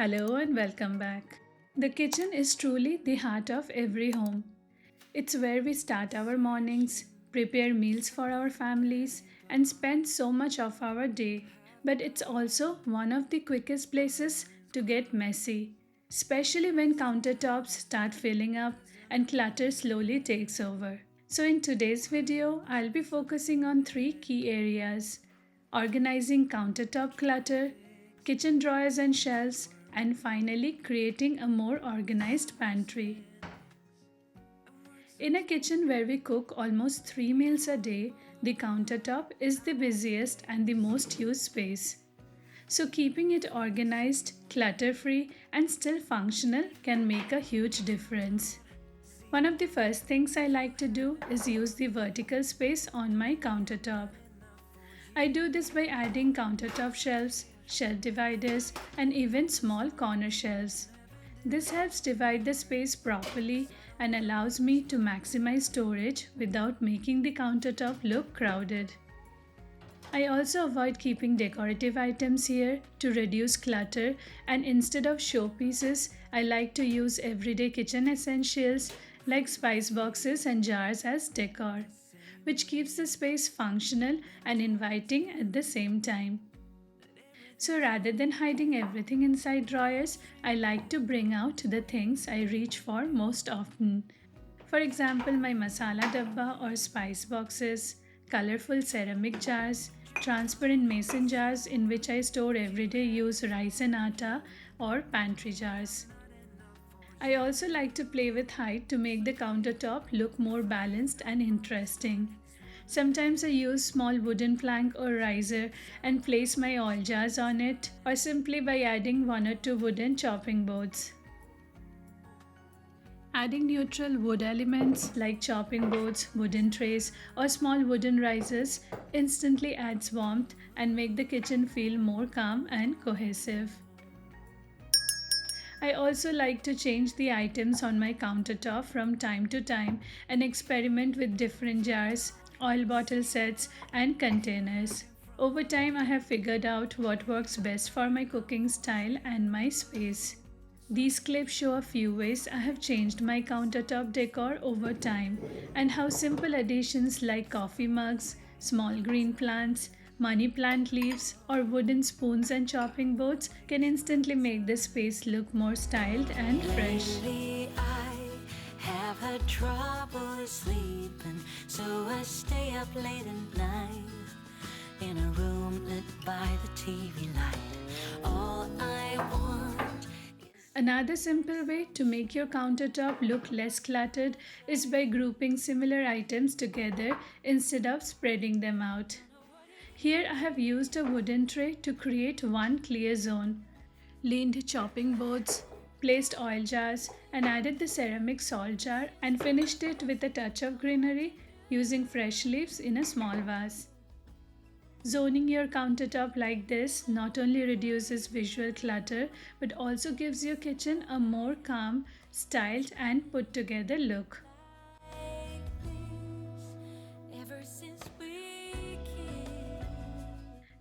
Hello and welcome back. The kitchen is truly the heart of every home. It's where we start our mornings, prepare meals for our families, and spend so much of our day. But it's also one of the quickest places to get messy, especially when countertops start filling up and clutter slowly takes over. So, in today's video, I'll be focusing on three key areas: organizing countertop clutter, kitchen drawers and shelves, and finally creating a more organized pantry. In a kitchen where we cook almost 3 meals a day, the countertop is the busiest and the most used space. So, keeping it organized, clutter free, and still functional can make a huge difference. One of the first things I like to do is use the vertical space on my countertop. I do this by adding countertop shelves, shelf dividers, and even small corner shelves. This helps divide the space properly and allows me to maximize storage without making the countertop look crowded. I also avoid keeping decorative items here to reduce clutter, and instead of showpieces, I like to use everyday kitchen essentials like spice boxes and jars as decor, which keeps the space functional and inviting at the same time. So rather than hiding everything inside drawers, I like to bring out the things I reach for most often. For example, my masala dabba or spice boxes, colorful ceramic jars, transparent mason jars in which I store everyday use rice and atta, or pantry jars. I also like to play with height to make the countertop look more balanced and interesting. Sometimes I use small wooden plank or riser and place my oil jars on it, or simply by adding one or two wooden chopping boards. Adding neutral wood elements like chopping boards, wooden trays, or small wooden risers instantly adds warmth and make the kitchen feel more calm and cohesive. I also like to change the items on my countertop from time to time and experiment with different jars, oil bottle sets, and containers. Over time, I have figured out what works best for my cooking style and my space. These clips show a few ways I have changed my countertop decor over time and how simple additions like coffee mugs, small green plants, money plant leaves, or wooden spoons and chopping boards can instantly make the space look more styled and fresh. Lately I have had trouble sleeping, so I stay up late at night in a room lit by the TV light. All I want. Another simple way to make your countertop look less cluttered is by grouping similar items together instead of spreading them out. Here I have used a wooden tray to create one clear zone, leaned chopping boards, placed oil jars, and added the ceramic salt jar and finished it with a touch of greenery using fresh leaves in a small vase. Zoning your countertop like this not only reduces visual clutter but also gives your kitchen a more calm, styled, and put together look. Ever since we kissed.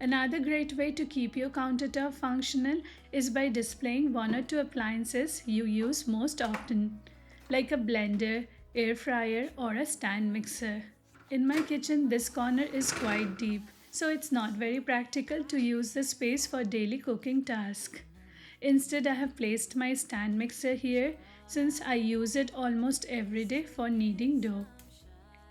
Another great way to keep your countertop functional is by displaying one or two appliances you use most often, like a blender, air fryer, or a stand mixer. In my kitchen, this corner is quite deep, so it's not very practical to use the space for daily cooking tasks. Instead, I have placed my stand mixer here since I use it almost every day for kneading dough.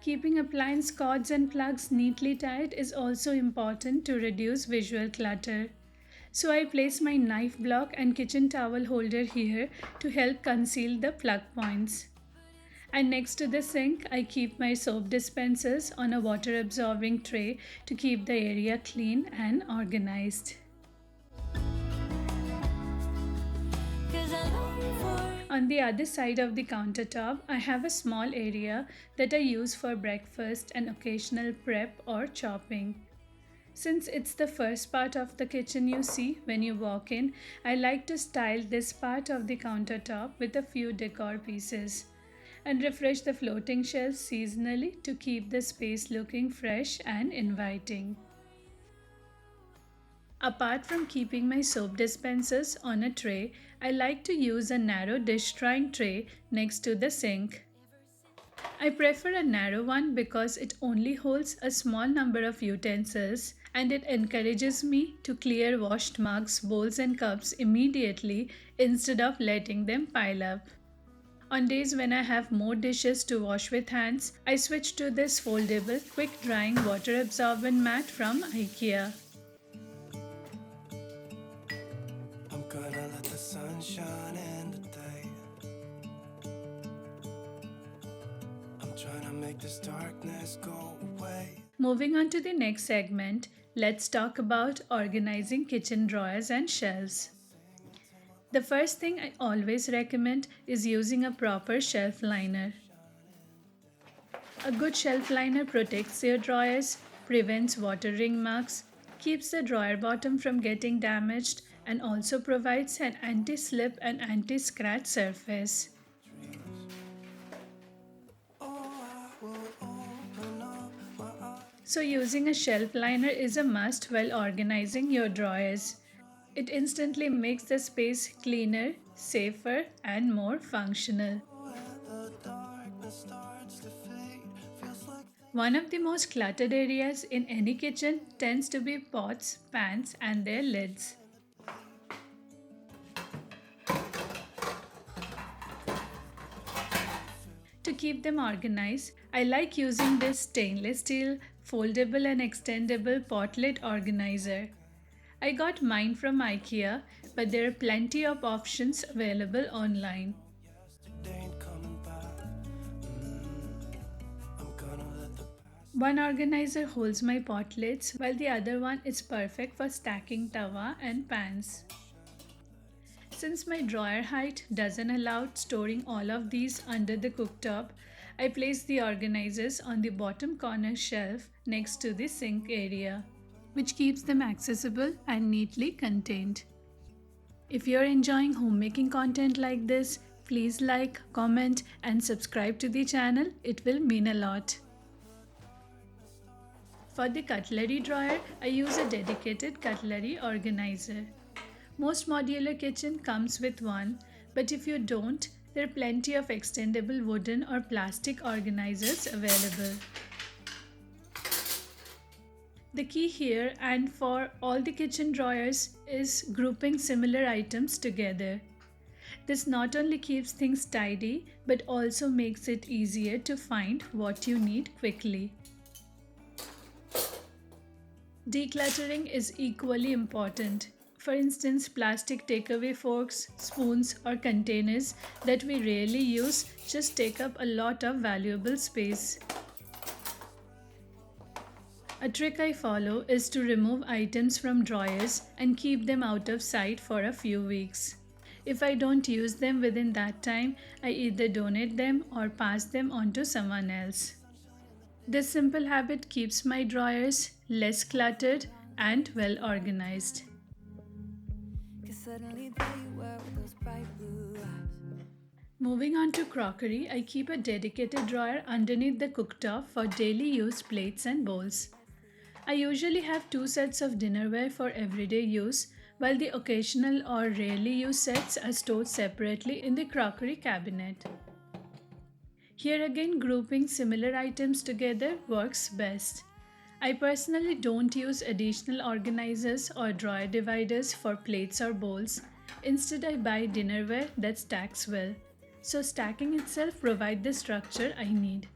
Keeping appliance cords and plugs neatly tied is also important to reduce visual clutter. So I place my knife block and kitchen towel holder here to help conceal the plug points. And next to the sink, I keep my soap dispensers on a water absorbing tray to keep the area clean and organized. 'Cause I long for On the other side of the countertop, I have a small area that I use for breakfast and occasional prep or chopping. Since it's the first part of the kitchen you see when you walk in, I like to style this part of the countertop with a few decor pieces and refresh the floating shelves seasonally to keep the space looking fresh and inviting. Apart from keeping my soap dispensers on a tray, I like to use a narrow dish drying tray next to the sink. I prefer a narrow one because it only holds a small number of utensils and it encourages me to clear washed mugs, bowls, and cups immediately instead of letting them pile up. On days when I have more dishes to wash with hands, I switch to this foldable, quick drying water absorbent mat from IKEA. I'm gonna let the sun shine in today. I'm trying to make this darkness go away. Moving on to the next segment, let's talk about organizing kitchen drawers and shelves. The first thing I always recommend is using a proper shelf liner. A good shelf liner protects your drawers, prevents water ring marks, keeps the drawer bottom from getting damaged, and also provides an anti-slip and anti-scratch surface. So using a shelf liner is a must while organizing your drawers. It instantly makes the space cleaner, safer, and more functional. One of the most cluttered areas in any kitchen tends to be pots, pans, and their lids. To keep them organized, I like using this stainless steel, foldable and extendable pot lid organizer. I got mine from IKEA, but there are plenty of options available online. One organizer holds my pot lids, while the other one is perfect for stacking tawa and pans. Since my drawer height doesn't allow storing all of these under the cooktop, I place the organizers on the bottom corner shelf next to the sink area, which keeps them accessible and neatly contained. If you're enjoying homemaking content like this, please like, comment, and subscribe to the channel. It will mean a lot. For the cutlery drawer, I use a dedicated cutlery organizer. Most modular kitchen comes with one, but if you don't, there are plenty of extendable wooden or plastic organizers available. The key here and for all the kitchen drawers is grouping similar items together. This not only keeps things tidy but also makes it easier to find what you need quickly. Decluttering is equally important. For instance, plastic takeaway forks, spoons, or containers that we rarely use just take up a lot of valuable space. A trick I follow is to remove items from drawers and keep them out of sight for a few weeks. If I don't use them within that time, I either donate them or pass them on to someone else. This simple habit keeps my drawers less cluttered and well organized. Moving on to crockery, I keep a dedicated drawer underneath the cooktop for daily use plates and bowls. I usually have 2 sets of dinnerware for everyday use, while the occasional or rarely used sets are stored separately in the crockery cabinet. Here again, grouping similar items together works best. I personally don't use additional organizers or drawer dividers for plates or bowls. Instead, I buy dinnerware that stacks well. So stacking itself provides the structure I need.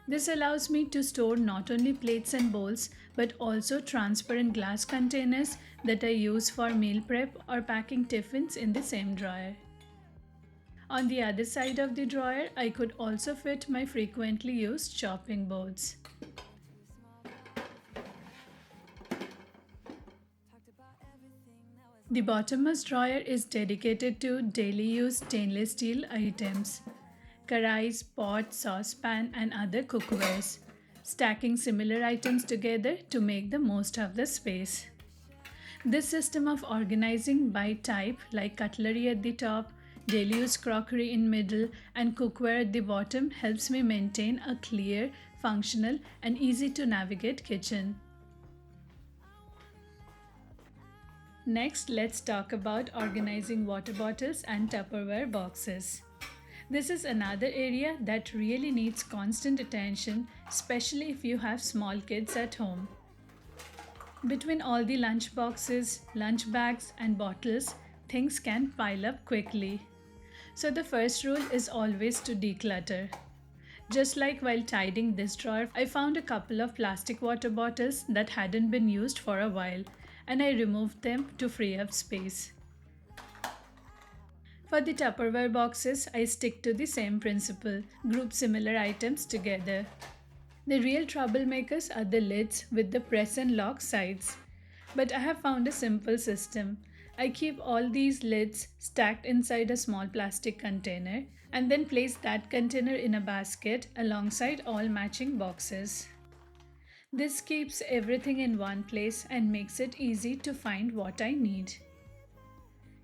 This allows me to store not only plates and bowls but also transparent glass containers that I use for meal prep or packing tiffins in the same drawer. On the other side of the drawer, I could also fit my frequently used chopping boards. The bottommost drawer is dedicated to daily use stainless steel items, karais, pots, saucepan, and other cookwares, stacking similar items together to make the most of the space. This system of organizing by type, like cutlery at the top, daily use crockery in middle, and cookware at the bottom, helps me maintain a clear, functional, and easy to navigate kitchen. Next, let's talk about organizing water bottles and Tupperware boxes. This is another area that really needs constant attention, especially if you have small kids at home. Between all the lunch boxes, lunch bags, and bottles, things can pile up quickly. So, the first rule is always to declutter. Just like while tidying this drawer, I found a couple of plastic water bottles that hadn't been used for a while, and I removed them to free up space. For the Tupperware boxes, I stick to the same principle, group similar items together. The real troublemakers are the lids with the press and lock sides. But I have found a simple system. I keep all these lids stacked inside a small plastic container and then place that container in a basket alongside all matching boxes. This keeps everything in one place and makes it easy to find what I need.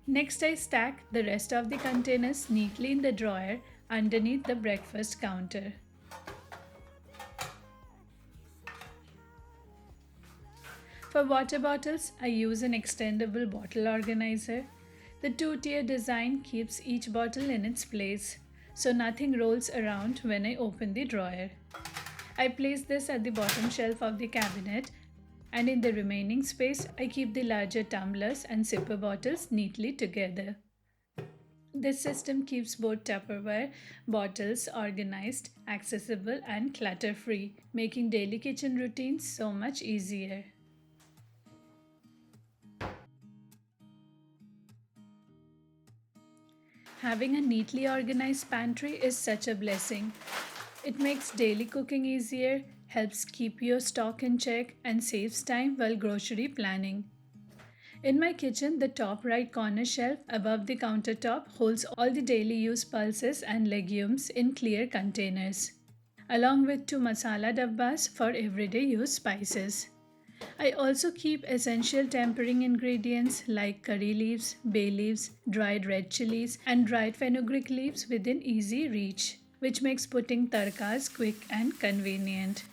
Next, I stack the rest of the containers neatly in the drawer underneath the breakfast counter. For water bottles, I use an extendable bottle organizer. The two-tier design keeps each bottle in its place, so nothing rolls around when I open the drawer. I place this at the bottom shelf of the cabinet, and in the remaining space, I keep the larger tumblers and sipper bottles neatly together. This system keeps both Tupperware bottles organized, accessible, and clutter free, making daily kitchen routines so much easier. Having a neatly organized pantry is such a blessing. It makes daily cooking easier, helps keep your stock in check, and saves time while grocery planning. In my kitchen, the top right corner shelf above the countertop holds all the daily use pulses and legumes in clear containers, along with two masala dabbas for everyday use spices. I also keep essential tempering ingredients like curry leaves, bay leaves, dried red chilies, and dried fenugreek leaves within easy reach, which makes putting tarkas quick and convenient.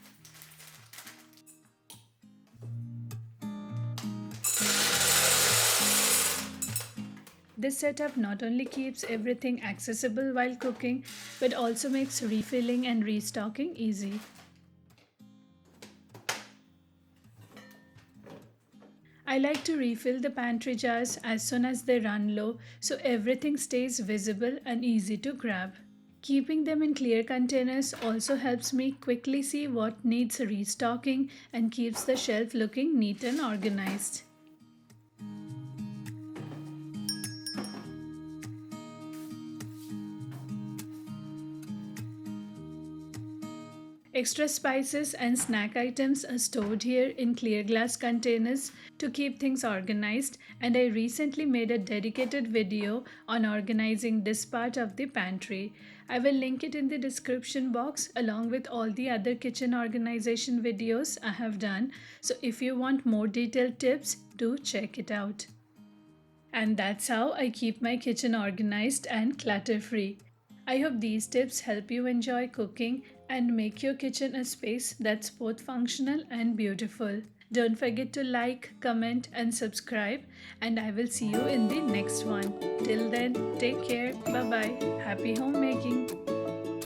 This setup not only keeps everything accessible while cooking, but also makes refilling and restocking easy. I like to refill the pantry jars as soon as they run low so everything stays visible and easy to grab. Keeping them in clear containers also helps me quickly see what needs restocking and keeps the shelf looking neat and organized. Extra spices and snack items are stored here in clear glass containers to keep things organized, and I recently made a dedicated video on organizing this part of the pantry. I will link it in the description box along with all the other kitchen organization videos I have done. So if you want more detailed tips, do check it out. And that's how I keep my kitchen organized and clutter free. I hope these tips help you enjoy cooking and make your kitchen a space that's both functional and beautiful. Don't forget to like, comment, and subscribe, and I will see you in the next one. Till then, take care, bye bye, happy homemaking.